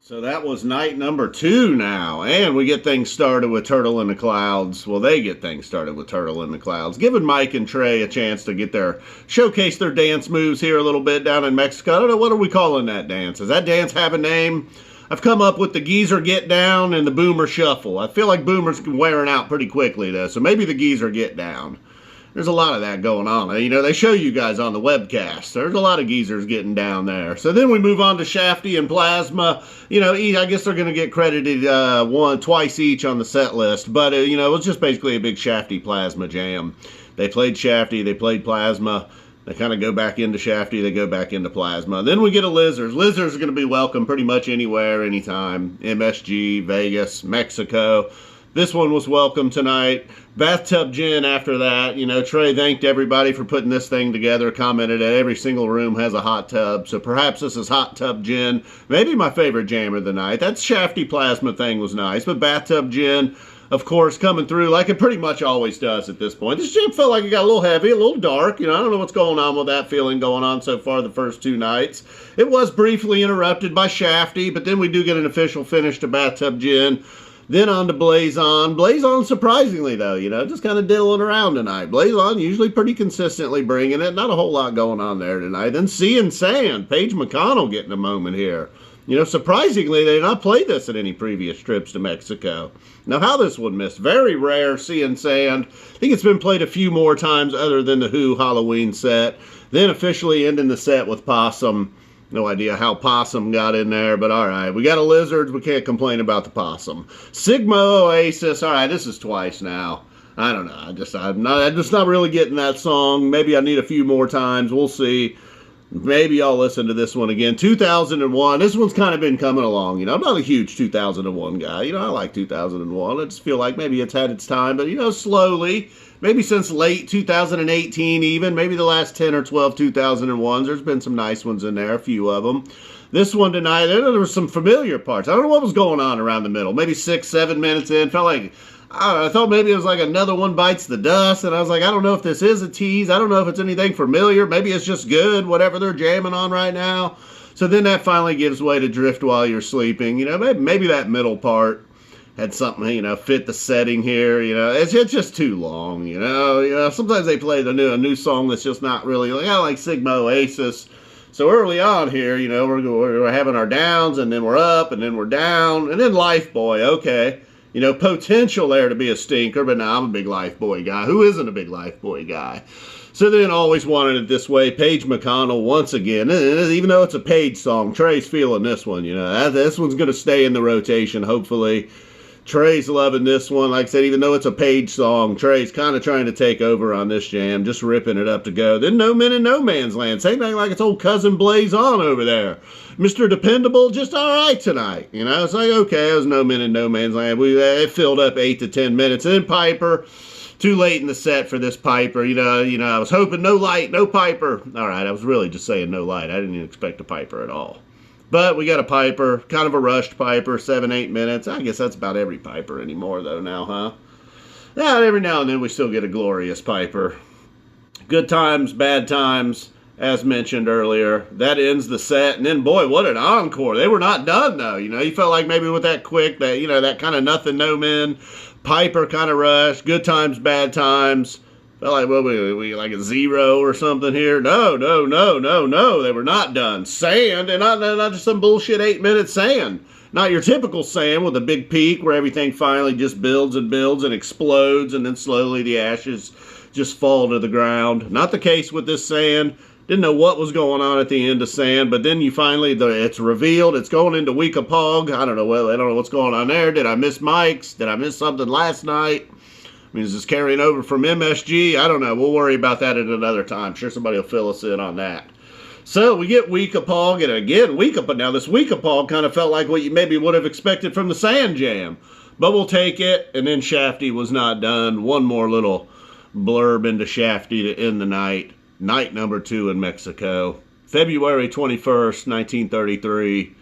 So that was night number 2 now, and we get things started with Turtle in the Clouds. Well, they get things started with Turtle in the Clouds, giving Mike and Trey a chance to showcase their dance moves here a little bit down in Mexico. I don't know, what are we calling that dance? Does that dance have a name? I've come up with the Geezer Get Down and the Boomer Shuffle. I feel like Boomer's wearing out pretty quickly, though, so maybe the Geezer Get Down. There's a lot of that going on. You know, they show you guys on the webcast. There's a lot of geezers getting down there. So then we move on to Shafty and Plasma. You know, I guess they're going to get credited twice each on the set list. But, you know, it was just basically a big Shafty Plasma jam. They played Shafty. They played Plasma. They kind of go back into Shafty. They go back into Plasma. Then we get a Lizards. Lizards are going to be welcome pretty much anywhere, anytime. MSG, Vegas, Mexico. This one was welcome tonight. Bathtub Gin after that. You know, Trey thanked everybody for putting this thing together, commented that every single room has a hot tub. So perhaps this is Hot Tub Gin. Maybe my favorite jam of the night. That Shafty Plasma thing was nice. But Bathtub Gin, of course, coming through like it pretty much always does at this point. This jam felt like it got a little heavy, a little dark. You know, I don't know what's going on with that feeling going on so far the first 2 nights. It was briefly interrupted by Shafty, but then we do get an official finish to Bathtub Gin. Then on to Blaze On. Blaze On, surprisingly, though, you know, just kind of diddling around tonight. Blaze On usually pretty consistently bringing it. Not a whole lot going on there tonight. Then Sea and Sand. Paige McConnell getting a moment here. You know, surprisingly, they did not play this at any previous trips to Mexico. Now, how this one missed. Very rare, Sea and Sand. I think it's been played a few more times other than the Who Halloween set. Then officially ending the set with Possum. No idea how Possum got in there, but all right. We got a Lizards. We can't complain about the Possum. Sigma Oasis. All right, this is twice now. I don't know. I'm just not really getting that song. Maybe I need a few more times. We'll see. Maybe I'll listen to this one again. 2001. This one's kind of been coming along. You know, I'm not a huge 2001 guy. You know, I like 2001. I just feel like maybe it's had its time, but, you know, slowly. Maybe since late 2018 even, maybe the last 10 or 12 2001s. There's been some nice ones in there, a few of them. This one tonight, there were some familiar parts. I don't know what was going on around the middle. Maybe 6, 7 minutes in. Felt like, I thought maybe it was like Another One Bites the Dust. And I was like, I don't know if this is a tease. I don't know if it's anything familiar. Maybe it's just good, whatever they're jamming on right now. So then that finally gives way to Drift While You're Sleeping. You know, maybe that middle part had something, you know, fit the setting here. You know, it's just too long. You know, sometimes they play a new song that's just not really like Sigma Oasis. So early on here, you know, we're having our downs, and then we're up, and then we're down, and then Lifeboy. Okay, you know, potential there to be a stinker, but now I'm a big Lifeboy guy. Who isn't a big Lifeboy guy? So then Always Wanted It This Way, Paige McConnell once again. Even though it's a Paige song, Trey's feeling this one. You know, this one's going to stay in the rotation, hopefully. Trey's loving this one. Like I said, even though it's a Paige song, Trey's kind of trying to take over on this jam, just ripping it up to go. Then No Men in No Man's Land. Same thing like it's old cousin Blaze On over there. Mr. Dependable, just all right tonight. You know, it's like, okay, it was No Men in No Man's Land. It filled up 8 to 10 minutes. And then Piper, too late in the set for this Piper. You know, I was hoping no light, no Piper. All right, I was really just saying no light. I didn't even expect a Piper at all. But we got a Piper, kind of a rushed Piper, 7, 8 minutes. I guess that's about every Piper anymore, though, now, huh? Yeah, every now and then we still get a glorious Piper. Good times, bad times, as mentioned earlier. That ends the set, and then, boy, what an encore. They were not done, though. You know, you felt like maybe with that quick, that kind of nothing, no men, Piper kind of rushed. Good times, bad times. Felt like, well, we like a 0 or something here. No. They were not done. Sand, and not just some bullshit 8-minute sand. Not your typical sand with a big peak where everything finally just builds and explodes, and then slowly the ashes just fall to the ground. Not the case with this sand. Didn't know what was going on at the end of sand, but then you finally, it's revealed. It's going into Weekapaug. I don't know what's going on there. Did I miss mics? Did I miss something last night? I mean, is this carrying over from MSG? I don't know. We'll worry about that at another time. I'm sure somebody will fill us in on that. So we get Weekapaug, and again, Weekapaug. Now, this Weekapaug kind of felt like what you maybe would have expected from the Sand Jam. But we'll take it, and then Shafty was not done. One more little blurb into Shafty to end the night. Night number 2 in Mexico. February 21st, 1933.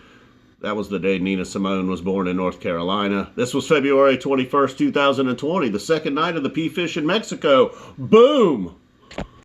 That was the day Nina Simone was born in North Carolina. This was February 21st, 2020, the second night of the Phish in Mexico. Boom!